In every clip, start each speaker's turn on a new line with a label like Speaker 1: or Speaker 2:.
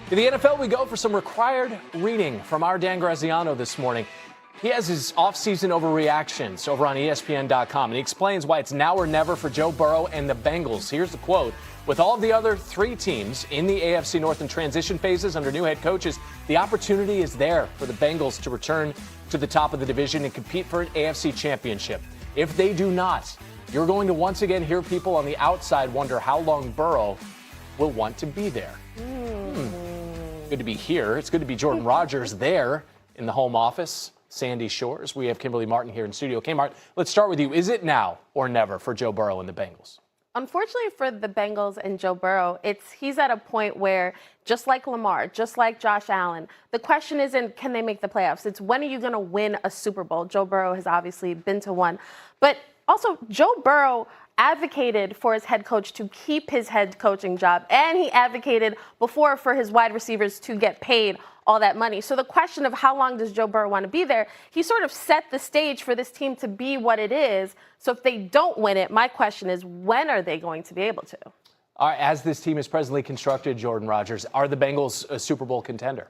Speaker 1: To the NFL we go for some required reading from our Dan Graziano this morning. He has his offseason overreactions over on ESPN.com, and he explains why it's now or never for Joe Burrow and the Bengals. Here's the quote. With all of the other three teams in the AFC North in transition phases under new head coaches, the opportunity is there for the Bengals to return to the top of the division and compete for an AFC championship. If they do not, you're going to once again hear people on the outside wonder how long Burrow will want to be there. Good to be here. It's good to be Jordan Rogers there in the home office, Sandy Shores. We have Kimberly Martin here in studio. Kmart, let's start with you. Is it now or never for Joe Burrow and the Bengals?
Speaker 2: Unfortunately for the Bengals and Joe Burrow, he's at a point where, just like Lamar, just like Josh Allen, the question isn't can they make the playoffs? It's when are you going to win a Super Bowl? Joe Burrow has obviously been to one. But also, Joe Burrow advocated for his head coach to keep his head coaching job, and he advocated before for his wide receivers to get paid all that money. So the question of how long does Joe Burrow want to be there, he sort of set the stage for this team to be what it is. So if they don't win it, my question is, when are they going to be able to?
Speaker 1: As this team is presently constructed, Jordan Rogers, are the Bengals a Super Bowl contender?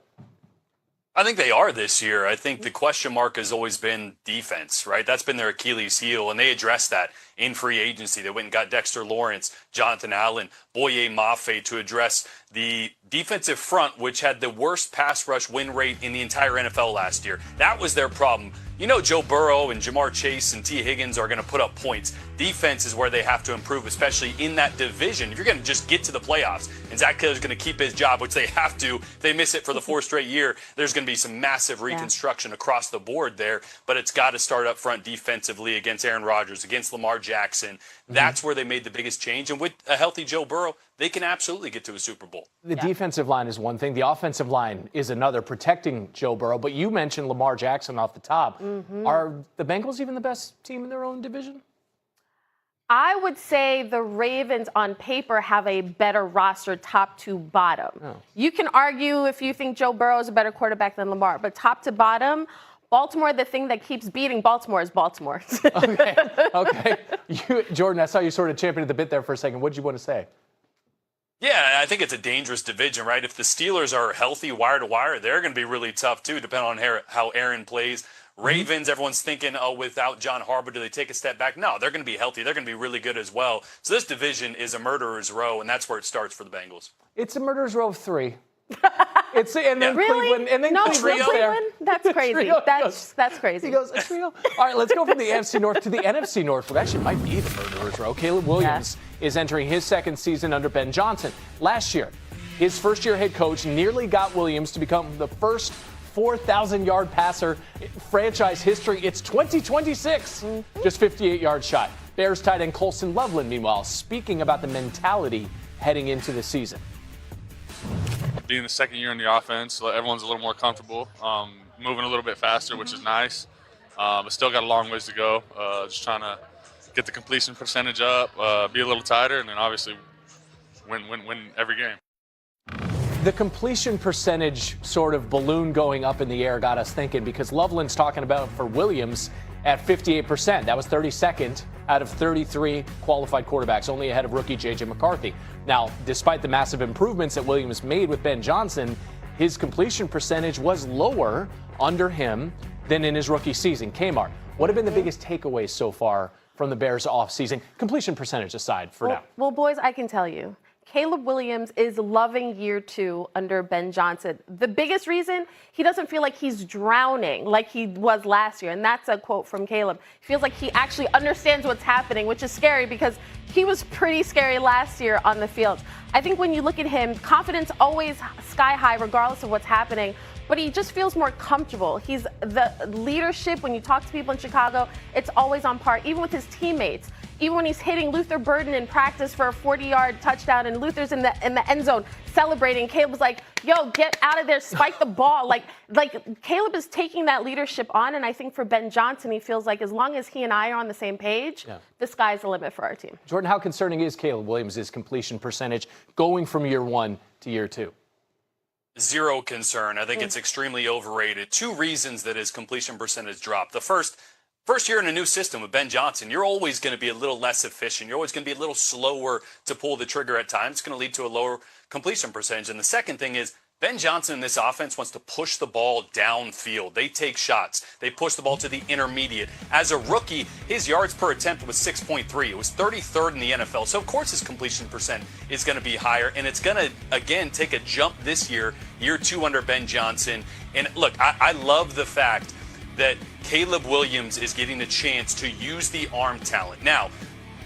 Speaker 3: I think they are this year. I think the question mark has always been defense, right? That's been their Achilles heel, and they addressed that in free agency. They went and got Dexter Lawrence, Jonathan Allen, Boye Mafe to address the defensive front, which had the worst pass rush win rate in the entire NFL last year. That was their problem. You know, Joe Burrow and Jamar Chase and T. Higgins are going to put up points. Defense is where they have to improve, especially in that division. If you're going to just get to the playoffs and Zach Taylor's going to keep his job, which they have to, if they miss it for the fourth straight year, there's going to be some massive reconstruction across the board there. But it's got to start up front defensively against Aaron Rodgers, against Lamar Jackson. That's where they made the biggest change. And with a healthy Joe Burrow, they can absolutely get to a Super Bowl.
Speaker 1: The defensive line is one thing. The offensive line is another, protecting Joe Burrow. But you mentioned Lamar Jackson off the top. Are the Bengals even the best team in their own division?
Speaker 2: I would say the Ravens on paper have a better roster top to bottom. You can argue if you think Joe Burrow is a better quarterback than Lamar, but top to bottom, Baltimore, the thing that keeps beating Baltimore is Baltimore.
Speaker 1: Okay. Jordan, I saw you sort of championing the bit there for a second. What did you want to say?
Speaker 3: Yeah, I think it's a dangerous division, right? If the Steelers are healthy wire to wire, they're going to be really tough, too, depending on how Aaron plays. Ravens, everyone's thinking, without John Harbaugh, do they take a step back? No, they're going to be healthy. They're going to be really good as well. So this division is a murderer's row, and that's where it starts for the Bengals.
Speaker 1: It's a murderer's row of three. And then
Speaker 2: really?
Speaker 1: Cleveland, and then
Speaker 2: no,
Speaker 1: Cleveland.
Speaker 2: Cleveland? That's crazy. That's crazy.
Speaker 1: He goes, a trio. All right, let's go from the AFC North to the NFC North. Well, actually might be the murderer's row. Caleb Williams is entering his second season under Ben Johnson. Last year, his first-year head coach nearly got Williams to become the first 4,000-yard passer in franchise history. It's 2026. Just 58 yards shy. Bears tight end Colson Loveland, meanwhile, speaking about the mentality heading into the season.
Speaker 4: Being the second year in the offense, everyone's a little more comfortable, moving a little bit faster, which is nice. But still got a long ways to go. Just trying to get the completion percentage up, be a little tighter, and then obviously win every game.
Speaker 1: The completion percentage sort of balloon going up in the air got us thinking, because Loveland's talking about for Williams at 58%. That was 32nd out of 33 qualified quarterbacks, only ahead of rookie J.J. McCarthy. Now, despite the massive improvements that Williams made with Ben Johnson, his completion percentage was lower under him than in his rookie season. Kmart, what have been the biggest takeaways so far from the Bears offseason, completion percentage aside for now?
Speaker 2: Well, boys, I can tell you, Caleb Williams is loving year 2 under Ben Johnson. The biggest reason, he doesn't feel like he's drowning like he was last year. And that's a quote from Caleb. He feels like he actually understands what's happening, which is scary because he was pretty scary last year on the field. I think when you look at him, confidence always sky high regardless of what's happening. But he just feels more comfortable. He's the leadership. When you talk to people in Chicago, it's always on par, even with his teammates. Even when he's hitting Luther Burden in practice for a 40-yard touchdown and Luther's in the end zone celebrating, Caleb was like, yo, get out of there, spike the ball. Like Caleb is taking that leadership on, and I think for Ben Johnson, he feels like as long as he and I are on the same page, the sky's the limit for our team. Jordan, how concerning is Caleb Williams' completion percentage going from year 1 to year 2?
Speaker 3: Zero concern. I think it's extremely overrated. 2 reasons that his completion percentage dropped. The first year in a new system with Ben Johnson, you're always going to be a little less efficient. You're always going to be a little slower to pull the trigger at times. It's going to lead to a lower completion percentage. And the second thing is Ben Johnson in this offense wants to push the ball downfield. They take shots. They push the ball to the intermediate. As a rookie, his yards per attempt was 6.3. It was 33rd in the NFL. So, of course, his completion percent is going to be higher. And it's going to, again, take a jump this year, year 2 under Ben Johnson. And, look, I love the fact that Caleb Williams is getting a chance to use the arm talent. Now,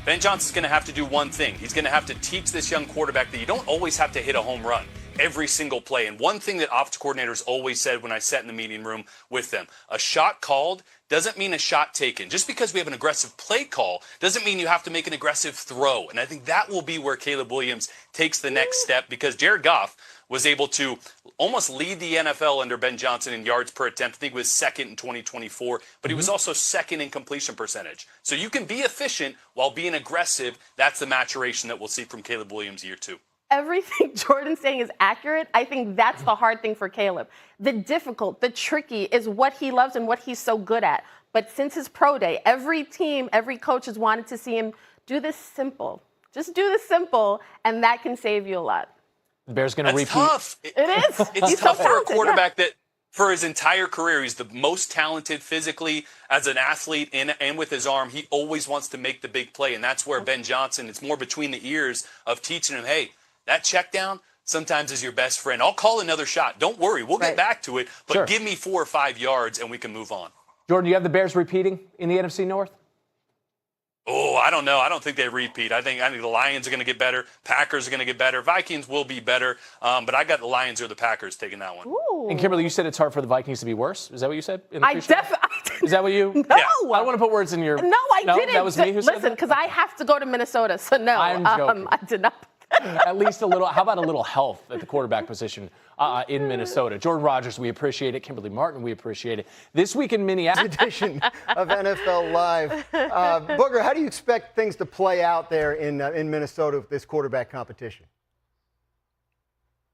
Speaker 3: Ben Johnson's going to have to do one thing. He's going to have to teach this young quarterback that you don't always have to hit a home run every single play. And one thing that offensive coordinators always said when I sat in the meeting room with them, a shot called doesn't mean a shot taken. Just because we have an aggressive play call doesn't mean you have to make an aggressive throw. And I think that will be where Caleb Williams takes the next step, because Jared Goff was able to almost lead the NFL under Ben Johnson in yards per attempt. I think he was second in 2024, but he was also second in completion percentage. So you can be efficient while being aggressive. That's the maturation that we'll see from Caleb Williams year 2.
Speaker 2: Everything Jordan's saying is accurate. I think that's the hard thing for Caleb. The difficult, the tricky is what he loves and what he's so good at. But since his pro day, every team, every coach has wanted to see him do this simple. Just do this simple, and that can save you a lot.
Speaker 1: The Bears going to repeat.
Speaker 3: Tough.
Speaker 2: It is.
Speaker 3: It's tough for a quarterback that for his entire career, he's the most talented physically as an athlete and with his arm. He always wants to make the big play, and that's where Ben Johnson, it's more between the ears of teaching him, hey, that check down sometimes is your best friend. I'll call another shot. Don't worry. We'll get back to it, but give me 4 or 5 yards and we can move on.
Speaker 1: Jordan, you have the Bears repeating in the NFC North?
Speaker 3: Oh, I don't know. I don't think they repeat. I think the Lions are going to get better. Packers are going to get better. Vikings will be better. But I got the Lions or the Packers taking that one.
Speaker 2: Ooh.
Speaker 1: And Kimberly, you said it's hard for the Vikings to be worse. Is that what you said?
Speaker 2: I definitely.
Speaker 1: Is that what you?
Speaker 2: No.
Speaker 1: Yeah. I don't want to put words in your.
Speaker 2: No, I didn't.
Speaker 1: That was me who said
Speaker 2: Listen, because I have to go to Minnesota, so no.
Speaker 1: I'm joking.
Speaker 2: I did not.
Speaker 1: At least a little. How about a little health at the quarterback position in Minnesota? Jordan Rogers, we appreciate it. Kimberly Martin, we appreciate it. This week in Minneapolis.
Speaker 5: Edition of NFL Live. Booger, how do you expect things to play out there in Minnesota with this quarterback competition?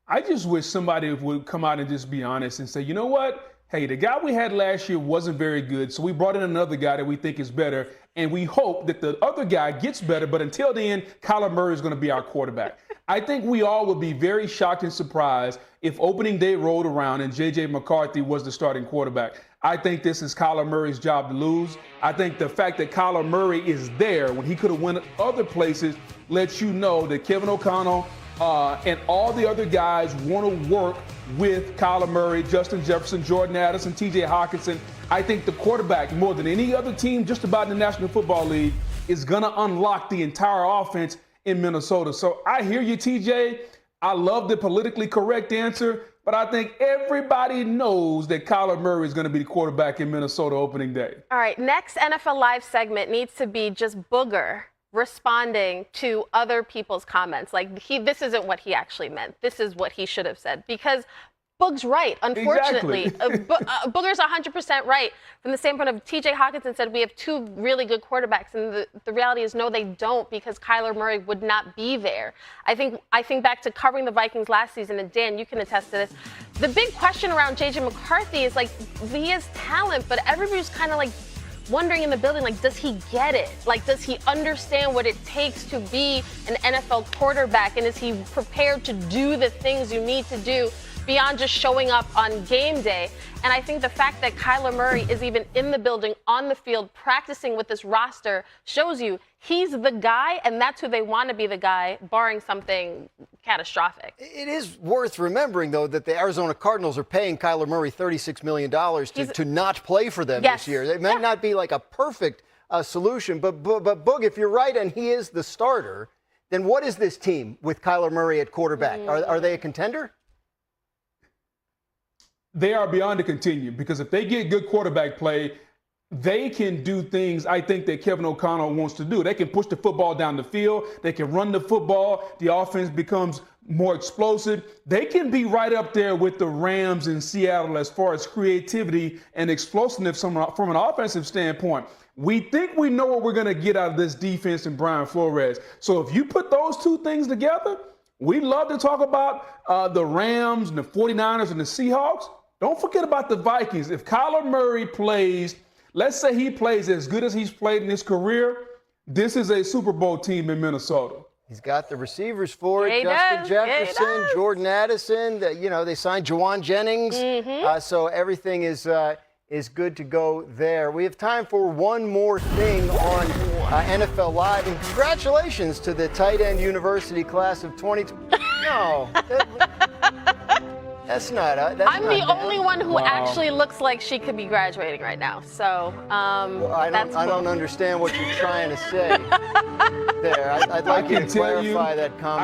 Speaker 6: I just wish somebody would come out and just be honest and say, you know what? Hey, the guy we had last year wasn't very good, so we brought in another guy that we think is better, and we hope that the other guy gets better, but until then, Kyler Murray is going to be our quarterback. I think we all would be very shocked and surprised if opening day rolled around and J.J. McCarthy was the starting quarterback. I think this is Kyler Murray's job to lose. I think the fact that Kyler Murray is there when he could have went other places lets you know that Kevin O'Connell and all the other guys want to work with Kyler Murray, Justin Jefferson, Jordan Addison, T.J. Hawkinson. I think the quarterback, more than any other team just about in the National Football League, is going to unlock the entire offense in Minnesota. So I hear you, TJ. I love the politically correct answer, but I think everybody knows that Kyler Murray is going to be the quarterback in Minnesota opening day.
Speaker 2: All right, next NFL Live segment needs to be just Booger responding to other people's comments. Like, this isn't what he actually meant. This is what he should have said. Because Boog's right, unfortunately.
Speaker 6: Exactly.
Speaker 2: Booger's 100% right. From the standpoint of T.J. Hawkinson said we have 2 really good quarterbacks, and the reality is no, they don't, because Kyler Murray would not be there. I think back to covering the Vikings last season, and Dan, you can attest to this. The big question around J.J. McCarthy is, like, he has talent, but everybody's kind of like wondering in the building, like, does he get it? Like, does he understand what it takes to be an NFL quarterback? And is he prepared to do the things you need to do beyond just showing up on game day? And I think the fact that Kyler Murray is even in the building, on the field, practicing with this roster shows you he's the guy, and that's who they want to be the guy, barring something catastrophic.
Speaker 5: It is worth remembering, though, that the Arizona Cardinals are paying Kyler Murray $36 million to not play for them this year. It may not be like a perfect solution, but Boog, if you're right and he is the starter, then what is this team with Kyler Murray at quarterback? Are they a contender?
Speaker 6: They are beyond a continuum, because if they get good quarterback play, they can do things I think that Kevin O'Connell wants to do. They can push the football down the field. They can run the football. The offense becomes more explosive. They can be right up there with the Rams in Seattle as far as creativity and explosiveness from an offensive standpoint. We think we know what we're going to get out of this defense in Brian Flores. So if you put those 2 things together, we'd love to talk about the Rams and the 49ers and the Seahawks. Don't forget about the Vikings. If Kyler Murray plays, let's say he plays as good as he's played in his career, this is a Super Bowl team in Minnesota.
Speaker 5: He's got the receivers for it.
Speaker 2: Yeah,
Speaker 5: Justin Jefferson, Jordan Addison. They signed Jawan Jennings. So everything is good to go there. We have time for one more thing on NFL Live. And congratulations to the tight end university class of 2020. No. That's not.
Speaker 2: I'm the only one who actually looks like she could be graduating right now. So
Speaker 5: I don't understand what you're trying to say there. I'd like you to clarify that comment.